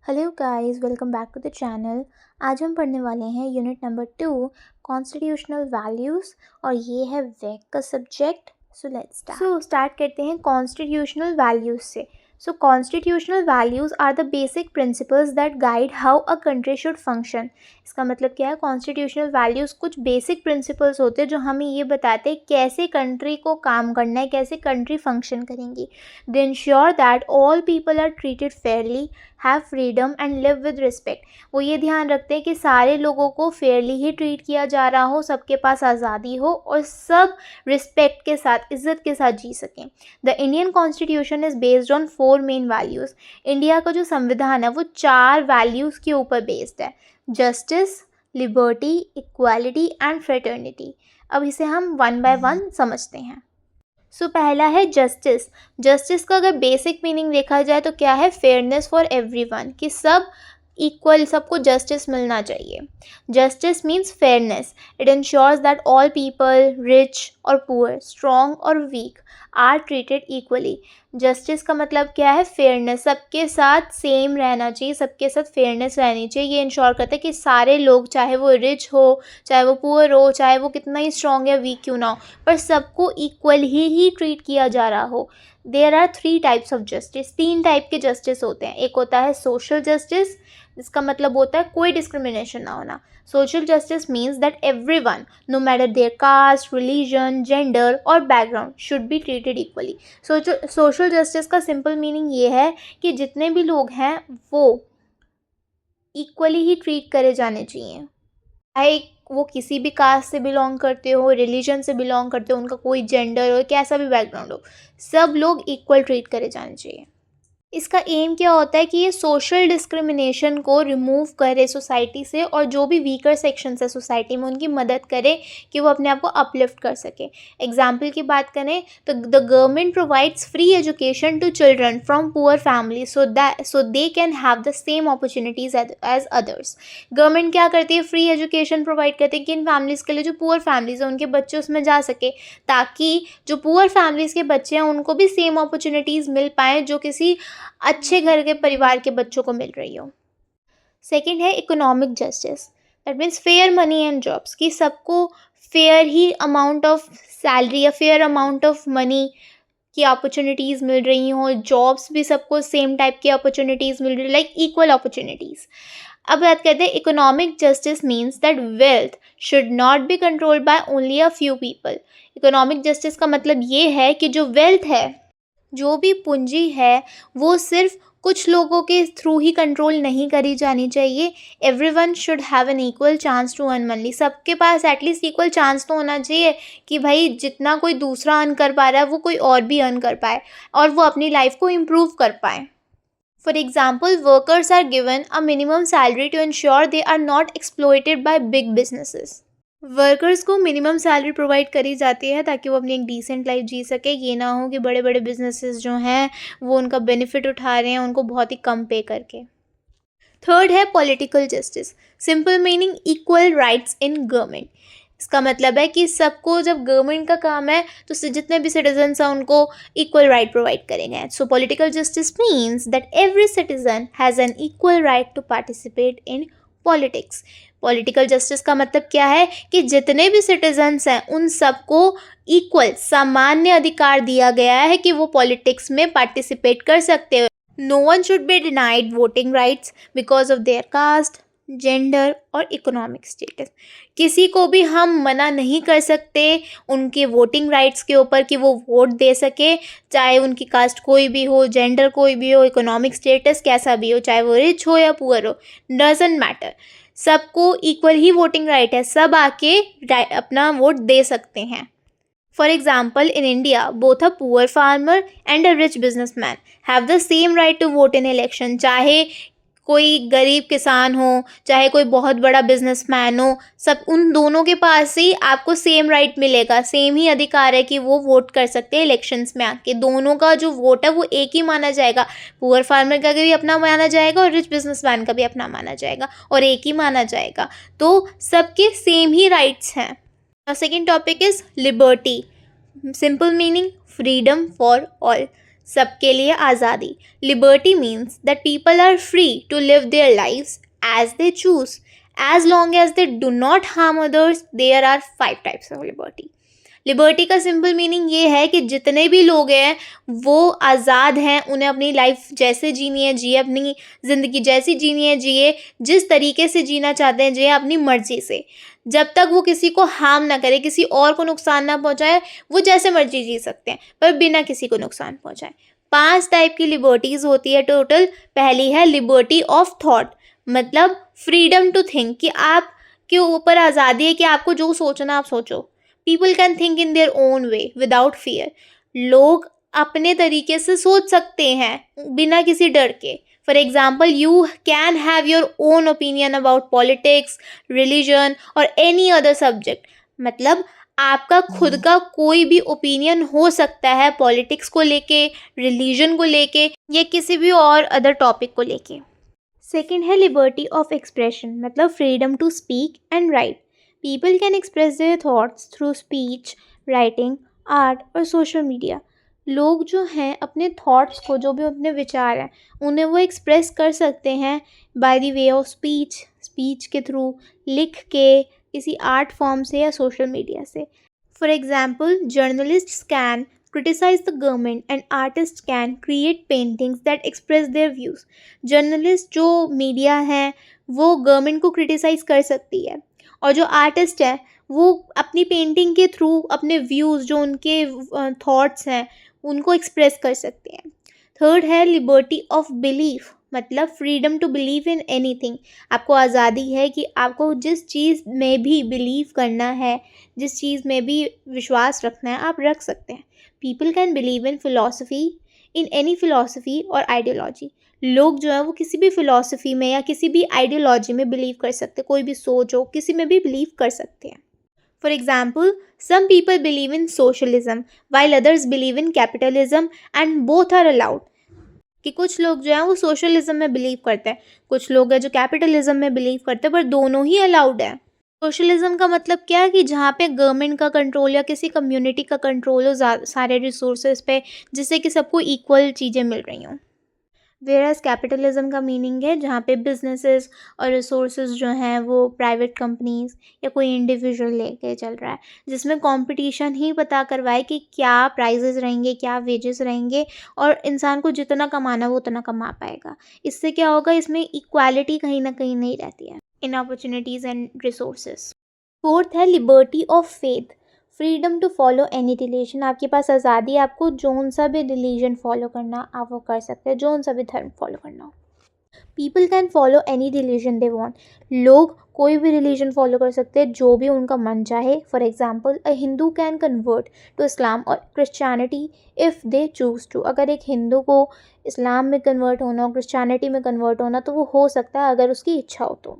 Hello guys, welcome back to the channel. आज हम पढ़ने वाले हैं यूनिट नंबर 2 कॉन्स्टिट्यूशनल वैल्यूज़ और ये है वेक का सब्जेक्ट। सो लेट्स स्टार्ट करते हैं कॉन्स्टिट्यूशनल वैल्यूज़ से। So constitutional values are the basic principles that guide how a country should function. इसका मतलब क्या है? कॉन्स्टिट्यूशनल वैल्यूज़ कुछ बेसिक प्रिंसिपल्स होते हैं जो हमें ये बताते हैं कैसे कंट्री को काम करना है, कैसे कंट्री फंक्शन करेंगी। They ensure that all people are treated fairly, have freedom and live with respect. वो ये ध्यान रखते हैं कि सारे लोगों को फेयरली ही ट्रीट किया जा रहा हो, सबके पास आज़ादी हो और सब रिस्पेक्ट के साथ, इज्जत के साथ जी सकें। The Indian constitution is based on 4 main values. India का जो संविधान है वो 4 वैल्यूज़ के ऊपर बेस्ड है: justice, liberty, equality and fraternity. अब इसे हम वन बाय वन समझते हैं। पहला है जस्टिस। जस्टिस का अगर बेसिक मीनिंग देखा जाए तो क्या है? फेयरनेस फॉर एवरीवन, कि सब इक्वल, सबको जस्टिस मिलना चाहिए। Justice means fairness. It ensures that all people, rich और पुअर, स्ट्रॉन्ग और weak, are treated equally. Justice का मतलब क्या है? फेयरनेस, सबके साथ सेम रहना चाहिए, सबके साथ फेयरनेस रहनी चाहिए। ये इंश्योर करता है कि सारे लोग, चाहे वो रिच हो, चाहे वो पुअर हो, चाहे वो कितना ही स्ट्रॉन्ग या वीक क्यों ना हो, पर सबको इक्वल ही ट्रीट किया जा रहा हो। There are 3 types of justice. 3 type के जस्टिस होते हैं। एक होता है सोशल जस्टिस, इसका मतलब होता है कोई डिस्क्रिमिनेशन ना होना। Social justice means that everyone, no matter their caste, religion, gender और background, should be treated equally. Social justice का सिंपल मीनिंग ये है कि जितने भी लोग हैं वो इक्वली ही ट्रीट करे जाने चाहिए, चाहे वो किसी भी कास्ट से बिलोंग करते हो, रिलीजन से बिलोंग करते हो, उनका कोई जेंडर हो, कैसा भी बैकग्राउंड हो, सब लोग इक्वल ट्रीट करे जाने चाहिए। इसका एम क्या होता है कि ये सोशल डिस्क्रिमिनेशन को रिमूव करे सोसाइटी से, और जो भी वीकर सेक्शंस है सोसाइटी में उनकी मदद करे कि वो अपने आप को अपलिफ्ट कर सके। एग्जाम्पल की बात करें तो the government provides free education to children from poor family so they can have the same opportunities as others. Government क्या करती है? फ्री एजुकेशन प्रोवाइड करती है कि इन फैमिलीज़ के लिए, जो पुअर फैमिलीज हैं उनके बच्चे उसमें जा सके, ताकि जो पुअर फैमिलीज़ के बच्चे हैं उनको भी सेम अपॉर्चुनिटीज़ मिल पाएँ जो किसी अच्छे घर के परिवार के बच्चों को मिल रही हो। सेकंड है economic justice. That means fair money and jobs, कि सबको fair he amount of salary या फेयर अमाउंट ऑफ मनी की अपॉर्चुनिटीज़ मिल रही हो, जॉब्स भी सबको सेम टाइप की अपॉर्चुनिटीज़ मिल रही, लाइक इक्वल अपॉर्चुनिटीज़। अब बात करते हैं economic justice means that wealth should not be controlled by only a few people. Economic justice का मतलब ये है कि जो वेल्थ है, जो भी पूंजी है, वो सिर्फ कुछ लोगों के थ्रू ही कंट्रोल नहीं करी जानी चाहिए। Everyone should have an equal chance to earn money. सबके पास एटलीस्ट इक्वल चांस तो होना चाहिए कि भाई जितना कोई दूसरा अर्न कर पा रहा है वो कोई और भी अर्न कर पाए और वो अपनी लाइफ को इम्प्रूव कर पाए। For example, workers are given a minimum salary to ensure they are not exploited by big businesses. Workers को मिनिमम सैलरी प्रोवाइड करी जाती है ताकि वो अपनी एक डिसेंट लाइफ जी सके। ये ना हो कि बड़े बड़े बिजनेसेस जो हैं वो उनका बेनिफिट उठा रहे हैं उनको बहुत ही कम पे करके। थर्ड है political justice. Simple meaning equal rights in government. इसका मतलब है कि सबको, जब गवर्नमेंट का काम है तो जितने भी सिटीजन्स हैं उनको इक्वल राइट प्रोवाइड करेंगे। So political justice means that every citizen has an equal right to participate in politics. Political justice का मतलब क्या है कि जितने भी सिटीजन्स हैं उन सबको इक्वल, सामान्य अधिकार दिया गया है कि वो पॉलिटिक्स में पार्टिसिपेट कर सकते हो। No one should be denied voting rights because of their caste, gender और इकोनॉमिक स्टेटस। किसी को भी हम मना नहीं कर सकते उनके वोटिंग राइट्स के ऊपर कि वो वोट दे सके, चाहे उनकी कास्ट कोई भी हो, जेंडर कोई भी हो, इकोनॉमिक स्टेटस कैसा भी हो, चाहे वो रिच हो या पुअर हो, डजंट मैटर। सबको इक्वल ही वोटिंग राइट है, सब आके अपना वोट दे सकते हैं। For example, in India, both a poor farmer and a rich businessman have the same right to vote in election. चाहे कोई गरीब किसान हो, चाहे कोई बहुत बड़ा बिजनेसमैन हो, सब उन दोनों के पास ही आपको सेम राइट मिलेगा, सेम ही अधिकार है कि वो वोट कर सकते हैं इलेक्शंस में आके। दोनों का जो वोट है वो एक ही माना जाएगा। पुअर फार्मर का भी अपना माना जाएगा और रिच बिजनेसमैन का भी अपना माना जाएगा और एक ही माना जाएगा। तो सबके सेम ही राइट्स हैं। Now second topic is liberty. Simple meaning freedom for all. सबके लिए आज़ादी. Liberty means that people are free to live their lives as they choose. As long as they do not harm others, there are 5 types of liberty. Liberty का simple meaning ये है कि जितने भी लोग हैं वो आज़ाद हैं, उन्हें अपनी लाइफ जैसे जीनी है जिए, अपनी ज़िंदगी जैसी जीनी है जिए, जिस तरीके से जीना चाहते हैं जिए अपनी मर्ज़ी से. जब तक वो किसी को हार्म ना करे, किसी और को नुकसान ना पहुंचाए, वो जैसे मर्जी जी सकते हैं पर बिना किसी को नुकसान पहुंचाए. 5 टाइप की लिबर्टीज़ होती है टोटल. पहली है लिबर्टी ऑफ थॉट, मतलब फ्रीडम टू थिंक, कि आप के ऊपर आज़ादी है कि आपको जो सोचना आप सोचो. People can think in their own way without fear. लोग अपने तरीके से सोच सकते हैं बिना किसी डर के. For example, you can have your own opinion about politics, religion और एनी अदर सब्जेक्ट. मतलब आपका खुद का कोई भी ओपिनियन हो सकता है पॉलिटिक्स को लेके, रिलीजन को लेके या किसी भी और अदर टॉपिक को लेके. सेकेंड है लिबर्टी ऑफ एक्सप्रेशन, मतलब freedom to speak and right. People can express their thoughts through speech, writing, art और social media. लोग जो हैं अपने थॉट्स को, जो भी अपने विचार हैं, उन्हें वो एक्सप्रेस कर सकते हैं by the way of speech के थ्रू, लिख के, किसी आर्ट फॉर्म से या सोशल मीडिया से. For example, journalists can criticize the government and artists can create paintings that express their views. Journalist जो मीडिया हैं वो गवर्नमेंट को क्रिटिसाइज़ कर सकती है और जो आर्टिस्ट है वो अपनी पेंटिंग के थ्रू अपने व्यूज़, जो उनके थॉट्स हैं, उनको एक्सप्रेस कर सकते हैं. थर्ड है लिबर्टी ऑफ बिलीफ, मतलब freedom to believe in anything. आपको आज़ादी है कि आपको जिस चीज़ में भी बिलीव करना है, जिस चीज़ में भी विश्वास रखना है, आप रख सकते हैं. People can believe in philosophy, in any philosophy और आइडियोलॉजी. लोग जो है वो किसी भी फिलॉसफी में या किसी भी आइडियोलॉजी में बिलीव कर सकते हैं. कोई भी सोच हो, किसी में भी बिलीव कर सकते हैं. For example, some people believe in socialism while others believe in capitalism and both are allowed. कि कुछ लोग जो हैं वो सोशलिज्म में बिलीव करते हैं, कुछ लोग हैं जो कैपिटलिज्म में बिलीव करते हैं, पर दोनों ही अलाउड है. सोशलिज्म का मतलब क्या है कि जहाँ पे गवर्नमेंट का कंट्रोल या किसी कम्युनिटी का कंट्रोल हो सारे रिसोर्सेज पे, जिससे कि सबको इक्वल चीज़ें मिल रही हों. वेयरएज कैपिटलिज्म का मीनिंग है जहाँ पे बिजनेसेस और रिसोर्सेज जो हैं वो प्राइवेट कंपनीज या कोई इंडिविजुअल लेके चल रहा है, जिसमें कंपटीशन ही पता करवाए कि क्या प्राइजेस रहेंगे, क्या वेजेस रहेंगे, और इंसान को जितना कमाना वो उतना कमा पाएगा. इससे क्या होगा, इसमें इक्वालिटी कहीं ना कहीं नहीं रहती है in opportunities and resources. Fourth है liberty of faith, freedom to follow any religion. आपके पास आज़ादी है, आपको जोन सा भी रिलीजन फॉलो करना आप वो कर सकते हैं, जोन सा भी धर्म फॉलो करना हो. People can follow any religion they want. लोग कोई भी रिलीजन फॉलो कर सकते हैं जो भी उनका मन चाहे. For example, a Hindu can convert to Islam और Christianity if they choose to. अगर एक हिंदू को इस्लाम में कन्वर्ट होना, क्रिश्चियनिटी में कन्वर्ट होना, तो वो हो सकता है अगर उसकी इच्छा हो तो.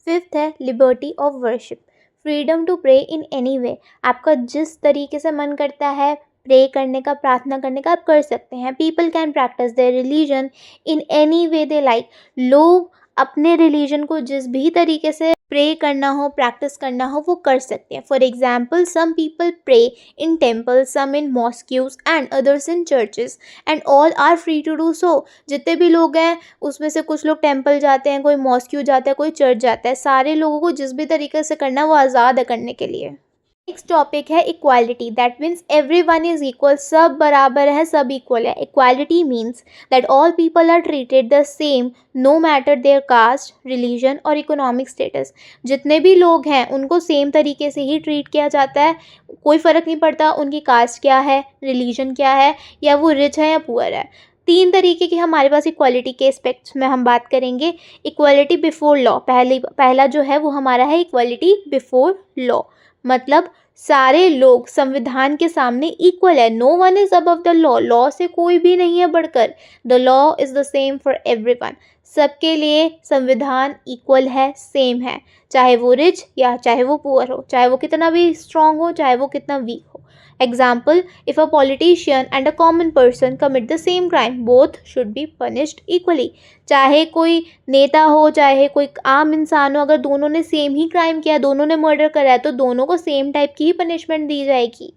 फिफ्थ है liberty of worship, freedom to pray in any way. आपका जिस तरीके से मन करता है प्रे करने का, प्रार्थना करने का, आप कर सकते हैं. People can practice their religion in any way they like. लोग अपने रिलीजन को जिस भी तरीके से प्रे करना हो, प्रैक्टिस करना हो, वो कर सकते हैं. For example, some people pray in temple, some in mosques and others in churches and all are free to do so. जितने भी लोग हैं उसमें से कुछ लोग टेम्पल जाते हैं, कोई मॉस्क्यू जाता है, कोई चर्च जाता है. सारे लोगों को जिस भी तरीके से करना है वो आज़ाद है करने के लिए. नेक्स्ट टॉपिक है equality, that means every one is equal. सब बराबर है, सब इक्वल है. Equality means that all people are treated the same no matter their caste, religion और इकोनॉमिक स्टेटस. जितने भी लोग हैं उनको सेम तरीके से ही ट्रीट किया जाता है. कोई फ़र्क नहीं पड़ता उनकी कास्ट क्या है, रिलीजन क्या है, या वो रिच है या पुअर है. 3 तरीके की हमारे पास इक्वालिटी के एस्पेक्ट्स में हम बात करेंगे. इक्वालिटी बिफोर लॉ, पहला जो है वो हमारा है इक्वालिटी बिफोर लॉ. मतलब सारे लोग संविधान के सामने इक्वल है. No one is above the law. Law से कोई भी नहीं है बढ़कर. The law is the same for everyone. सबके लिए संविधान इक्वल है, सेम है, चाहे वो रिच या चाहे वो पुअर हो, चाहे वो कितना भी स्ट्रांग हो, चाहे वो कितना वीक हो. Example, if a politician and a common person commit the same crime, both should be punished equally. चाहे कोई नेता हो, चाहे कोई आम इंसान हो, अगर दोनों ने सेम ही क्राइम किया, दोनों ने मर्डर करा है, तो दोनों को सेम टाइप की ही पनिशमेंट दी जाएगी.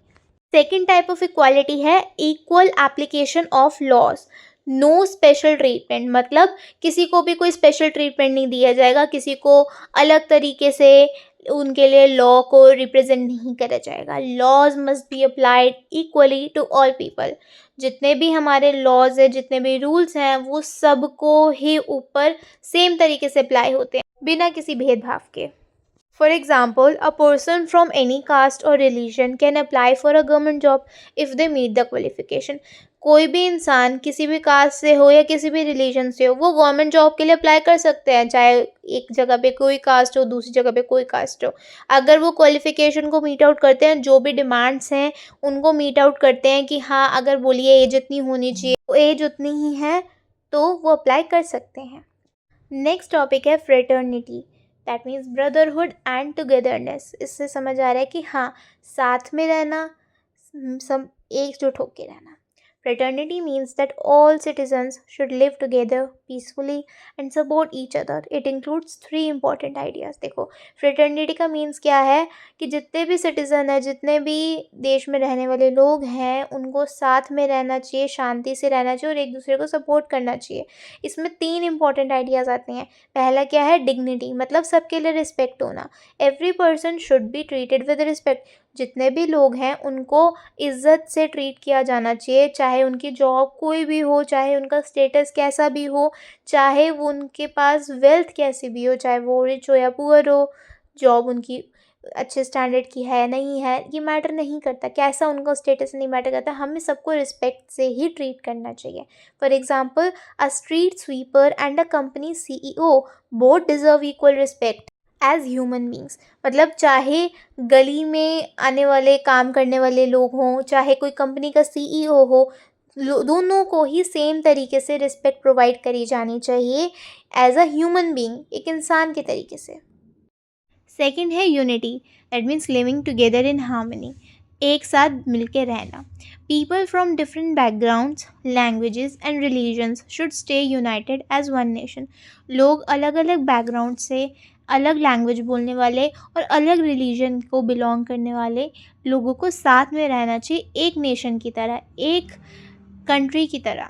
सेकेंड टाइप ऑफ इक्वालिटी है equal application of laws, no special treatment, मतलब किसी को भी कोई स्पेशल ट्रीटमेंट नहीं दिया जाएगा, किसी को अलग तरीके से उनके लिए लॉ को रिप्रेजेंट नहीं करा जाएगा। Laws must be applied equally to all people, जितने भी हमारे लॉज है, जितने भी रूल्स हैं, वो सबको ही ऊपर सेम तरीके से अप्लाई होते हैं बिना किसी भेदभाव के। For example, a person from any caste or religion can apply for a government job if they meet the qualification. कोई भी इंसान किसी भी कास्ट से हो या किसी भी रिलीजन से हो, वो गवर्नमेंट जॉब के लिए अप्लाई कर सकते हैं, चाहे एक जगह पे कोई कास्ट हो, दूसरी जगह पे कोई कास्ट हो। अगर वो क्वालिफिकेशन को मीट आउट करते हैं, जो भी डिमांड्स हैं उनको मीट आउट करते हैं कि हाँ, अगर बोलिए एज इतनी होनी चाहिए, तो एज उतनी ही है, तो वो अप्लाई कर सकते हैं। नेक्स्ट टॉपिक है fraternity, that means brotherhood and togetherness. इससे समझ आ रहा है कि हाँ, साथ में रहना, सब एकजुट होकर रहना। Fraternity means that all citizens should live together peacefully and support each other. It includes three important ideas. देखो, fraternity का means क्या है कि जितने भी citizen हैं, जितने भी देश में रहने वाले लोग हैं, उनको साथ में रहना चाहिए, शांति से रहना चाहिए और एक दूसरे को सपोर्ट करना चाहिए। इसमें तीन important ideas आते हैं। पहला क्या है? dignity, मतलब सबके लिए रिस्पेक्ट होना। Every person should be treated with respect. जितने भी लोग हैं उनको इज़्ज़त से ट्रीट किया जाना चाहिए, चाहे उनकी जॉब कोई भी हो, चाहे उनका स्टेटस कैसा भी हो, चाहे वो उनके पास वेल्थ कैसी भी हो, चाहे वो रिच हो या पुअर हो, जॉब उनकी अच्छे स्टैंडर्ड की है नहीं है, ये मैटर नहीं करता, कैसा उनका स्टेटस नहीं मैटर करता, हमें सबको रिस्पेक्ट से ही ट्रीट करना चाहिए। For example, a street sweeper and a company CEO both deserve equal respect as human beings. मतलब चाहे गली में आने वाले काम करने वाले लोग हों, चाहे कोई कंपनी का CEO हो, दोनों को ही सेम तरीके से रिस्पेक्ट प्रोवाइड करी जानी चाहिए एज अ ह्यूमन बींग, एक इंसान के तरीके से। सेकेंड है unity, that means living together in harmony, एक साथ मिलके रहना। People from different backgrounds, languages and religions should stay united as one nation. लोग अलग अलग बैकग्राउंड से, अलग लैंग्वेज बोलने वाले और अलग रिलीजन को बिलोंग करने वाले लोगों को साथ में रहना चाहिए, एक नेशन की तरह, एक कंट्री की तरह।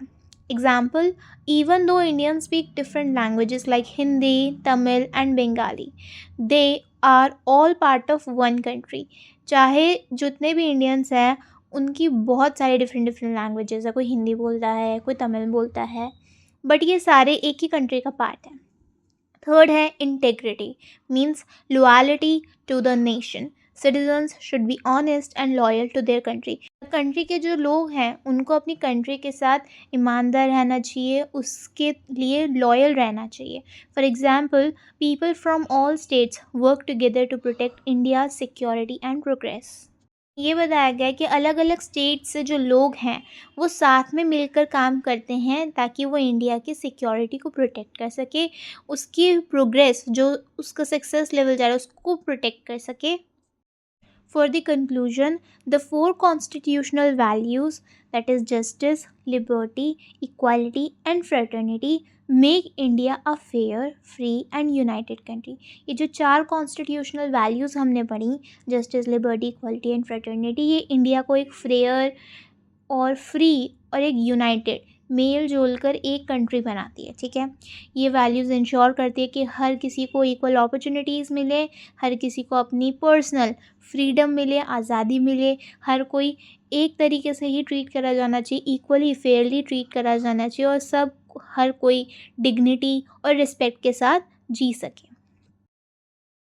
Example, even though Indians speak different languages like Hindi, Tamil and Bengali, they are all part of one country. चाहे जितने भी इंडियंस हैं उनकी बहुत सारी डिफरेंट डिफरेंट लैंग्वेजेस है, कोई हिंदी बोलता है, कोई तमिल बोलता है, बट ये सारे एक ही कंट्री का पार्ट है। थर्ड है integrity, means loyalty to the nation. Citizens should be honest and loyal to their country. Country के जो लोग हैं उनको अपनी कंट्री के साथ ईमानदार रहना चाहिए, उसके लिए लॉयल रहना चाहिए। For example, people from all states work together to protect India security and progress. ये बताया गया है कि अलग अलग स्टेट से जो लोग हैं वो साथ में मिलकर काम करते हैं ताकि वो इंडिया की सिक्योरिटी को प्रोटेक्ट कर सके, उसकी प्रोग्रेस, जो उसका सक्सेस लेवल जा रहा है, उसको प्रोटेक्ट कर सके। For the conclusion, the four constitutional values, that is justice, liberty, equality and fraternity, make India a fair, free and united country. ये जो चार कॉन्स्टिट्यूशनल वैल्यूज़ हमने पढ़ी, justice, liberty, equality and fraternity, ये इंडिया को एक फेयर और free और एक यूनाइटेड, मेल जोल कर एक कंट्री बनाती है। ठीक है, ये वैल्यूज़ इंश्योर करती है कि हर किसी को इक्वल अपॉर्चुनिटीज़ मिले, हर किसी को अपनी पर्सनल फ्रीडम मिले, आज़ादी मिले, हर कोई एक तरीके से ही ट्रीट करा जाना चाहिए, इक्वली फेयरली ट्रीट करा जाना चाहिए और सब, हर कोई डिग्निटी और रिस्पेक्ट के साथ जी सके।